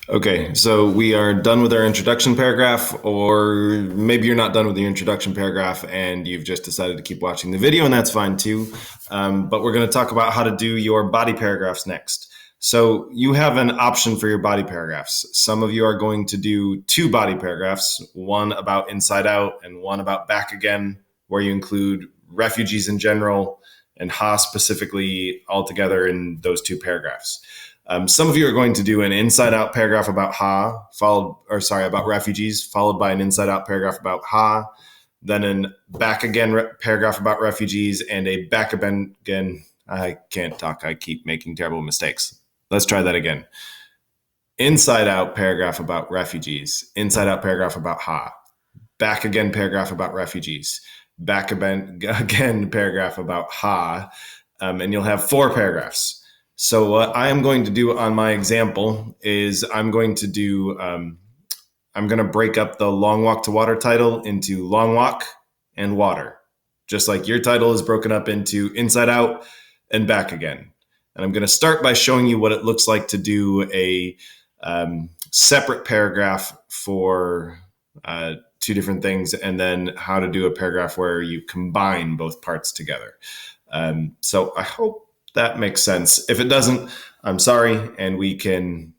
Okay, so we are done with our introduction paragraph, or maybe you're not done with the introduction paragraph and you've just decided to keep watching the video, and that's fine too. But we're going to talk about how to do your body paragraphs next. So you have an option for your body paragraphs. Some of you are going to do two body paragraphs, one about inside out and one about back again, where you include refugees in general and Ha specifically all together in those two paragraphs. Some of you are going to do an inside out paragraph about about refugees, followed by an inside out paragraph about Ha, then an back again paragraph about refugees, and a back again. I can't talk. I keep making terrible mistakes. Let's try that again. Inside out paragraph about refugees, inside out paragraph about Ha, back again paragraph about refugees, back again paragraph about Ha, and you'll have four paragraphs. So what I am going to do on my example is I'm going to break up the long walk to water title into long walk and water, just like your title is broken up into inside out and back again. And I'm going to start by showing you what it looks like to do a separate paragraph for two different things, and then how to do a paragraph where you combine both parts together. So I hope that makes sense. If it doesn't, I'm sorry, and we can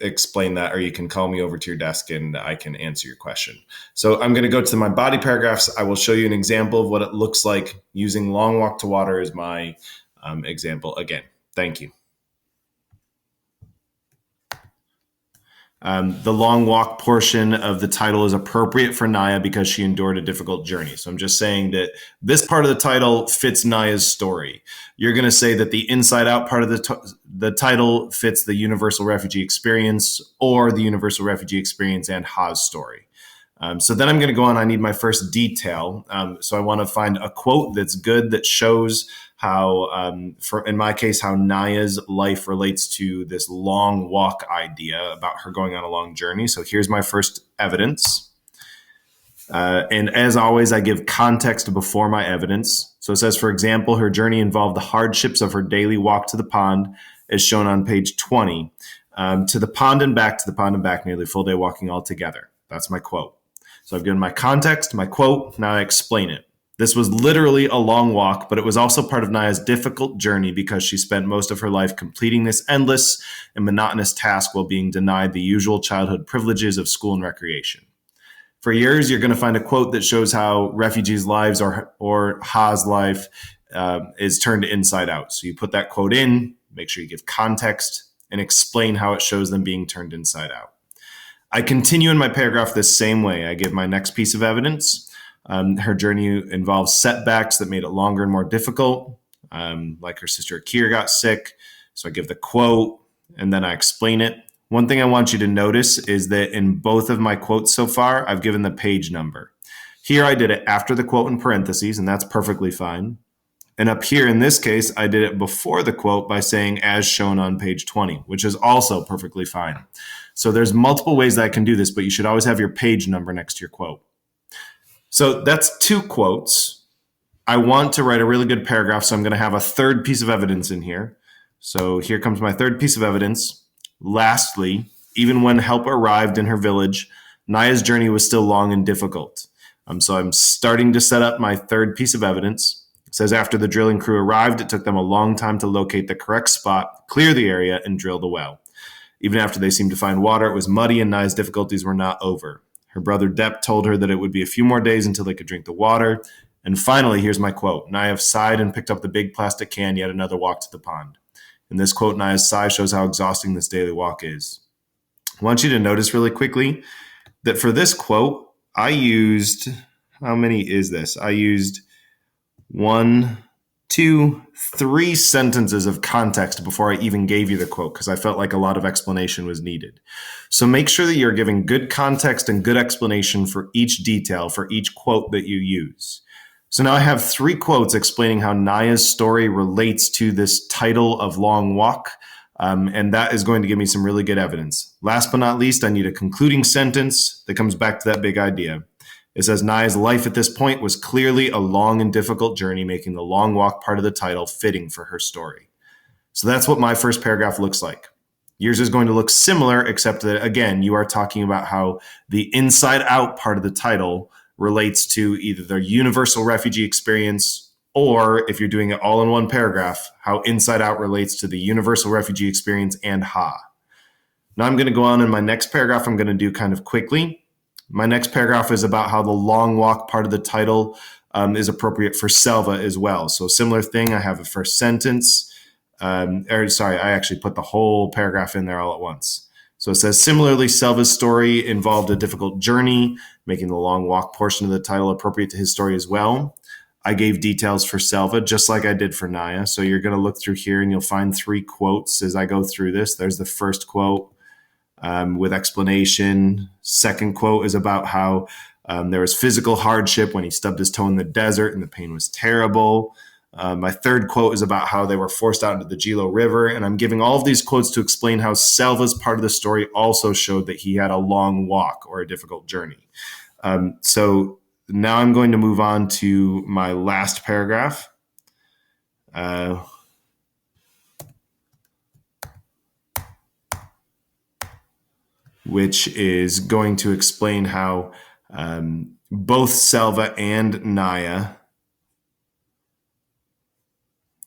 explain that, or you can call me over to your desk and I can answer your question. So I'm going to go to my body paragraphs. I will show you an example of what it looks like using long walk to water as my example again. Thank you. The long walk portion of the title is appropriate for Naya because she endured a difficult journey. So I'm just saying that this part of the title fits Naya's story. You're going to say that the inside out part of the title fits the universal refugee experience, or the universal refugee experience and Ha's story. So then I'm going to go on. I need my first detail. So I want to find a quote that's good, that shows how, in my case, how Naya's life relates to this long walk idea about her going on a long journey. So here's my first evidence. And as always, I give context before my evidence. So it says, for example, her journey involved the hardships of her daily walk to the pond, as shown on page 20, to the pond and back, nearly full day walking all together. That's my quote. So I've given my context, my quote, now I explain it. This was literally a long walk, but it was also part of Naya's difficult journey because she spent most of her life completing this endless and monotonous task while being denied the usual childhood privileges of school and recreation. For years, you're going to find a quote that shows how refugees' lives or Ha's life is turned inside out. So you put that quote in, make sure you give context, and explain how it shows them being turned inside out. I continue in my paragraph this same way. I give my next piece of evidence. Her journey involves setbacks that made it longer and more difficult, like her sister Akira got sick. So I give the quote, and then I explain it. One thing I want you to notice is that in both of my quotes so far, I've given the page number. Here I did it after the quote in parentheses, and that's perfectly fine. And up here in this case, I did it before the quote by saying as shown on page 20, which is also perfectly fine. So there's multiple ways that I can do this, but you should always have your page number next to your quote. So that's two quotes. I want to write a really good paragraph, so I'm going to have a third piece of evidence in here. So here comes my third piece of evidence. Lastly, even when help arrived in her village, Naya's journey was still long and difficult. So I'm starting to set up my third piece of evidence. It says after the drilling crew arrived, it took them a long time to locate the correct spot, clear the area, and drill the well. Even after they seemed to find water, it was muddy and Naya's difficulties were not over. Her brother Depp told her that it would be a few more days until they could drink the water. And finally, here's my quote. Naya sighed and picked up the big plastic can, yet another walk to the pond. In this quote, Naya's sigh shows how exhausting this daily walk is. I want you to notice really quickly that for this quote, I used, how many is this? I used 1, 2, 3 sentences of context before I even gave you the quote because I felt like a lot of explanation was needed. So make sure that you're giving good context and good explanation for each detail, for each quote that you use. So now I have 3 quotes explaining how Naya's story relates to this title of Long Walk, and that is going to give me some really good evidence. Last but not least, I need a concluding sentence that comes back to that big idea. It says Naya's life at this point was clearly a long and difficult journey, making the long walk part of the title fitting for her story. So that's what my first paragraph looks like. Yours is going to look similar, except that, again, you are talking about how the inside out part of the title relates to either the universal refugee experience, or if you're doing it all in one paragraph, how inside out relates to the universal refugee experience and ha. Now I'm going to go on in my next paragraph. I'm going to do kind of quickly. My next paragraph is about how the long walk part of the title is appropriate for Selva as well. So similar thing, I have a first sentence. I actually put the whole paragraph in there all at once. So it says, similarly, Selva's story involved a difficult journey, making the long walk portion of the title appropriate to his story as well. I gave details for Selva, just like I did for Naya. So you're going to look through here and you'll find 3 quotes as I go through this. There's the first quote with explanation. Second quote is about how there was physical hardship when he stubbed his toe in the desert and the pain was terrible. My third quote is about how they were forced out into the Gilo River. And I'm giving all of these quotes to explain how Selva's part of the story also showed that he had a long walk or a difficult journey. So now I'm going to move on to my last paragraph. Which is going to explain how both Selva and Naya.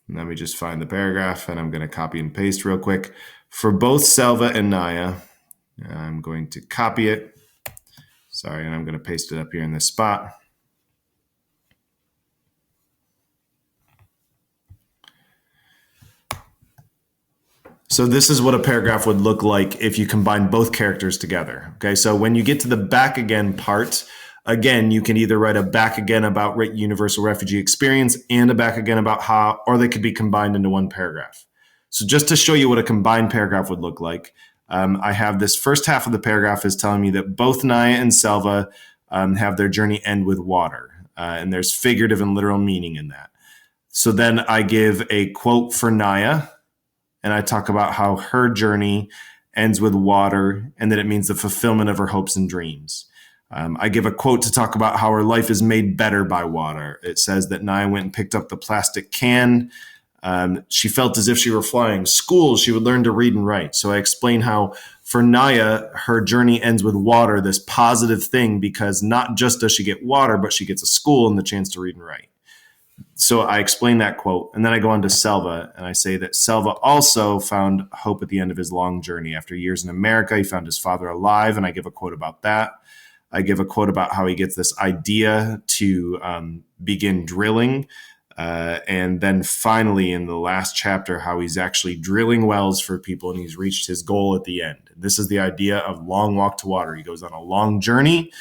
Let me just find the paragraph, and I'm going to copy and paste real quick. For both Selva and Naya, I'm going to copy it. Sorry, and I'm going to paste it up here in this spot. So this is what a paragraph would look like if you combine both characters together. Okay, so when you get to the back again part, again, you can either write a back again about universal refugee experience and a back again about how, or they could be combined into one paragraph. So just to show you what a combined paragraph would look like, I have this first half of the paragraph is telling me that both Naya and Selva have their journey end with water. And there's figurative and literal meaning in that. So then I give a quote for Naya, and I talk about how her journey ends with water and that it means the fulfillment of her hopes and dreams. I give a quote to talk about how her life is made better by water. It says that Naya went and picked up the plastic can. She felt as if she were flying. School, she would learn to read and write. So I explain how for Naya, her journey ends with water, this positive thing, because not just does she get water, but she gets a school and the chance to read and write. So I explain that quote, and then I go on to Selva, and I say that Selva also found hope at the end of his long journey. After years in America, he found his father alive, and I give a quote about that. I give a quote about how he gets this idea to begin drilling. And then finally, in the last chapter, how he's actually drilling wells for people, and he's reached his goal at the end. This is the idea of long walk to water. He goes on a long journey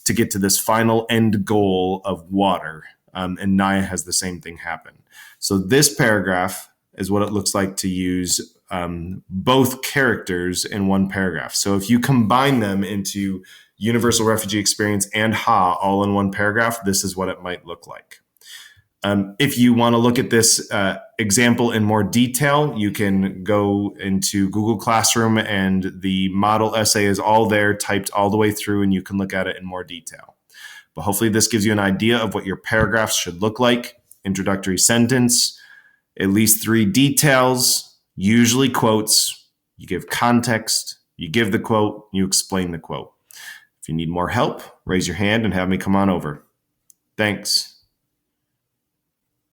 to get to this final end goal of water. And Naya has the same thing happen. So this paragraph is what it looks like to use both characters in one paragraph. So if you combine them into universal refugee experience and ha all in one paragraph, this is what it might look like. If you want to look at this example in more detail, you can go into Google Classroom, and the model essay is all there, typed all the way through, and you can look at it in more detail. But hopefully this gives you an idea of what your paragraphs should look like. Introductory sentence, at least 3 details, usually quotes. You give context, you give the quote, you explain the quote. If you need more help, raise your hand and have me come on over. Thanks.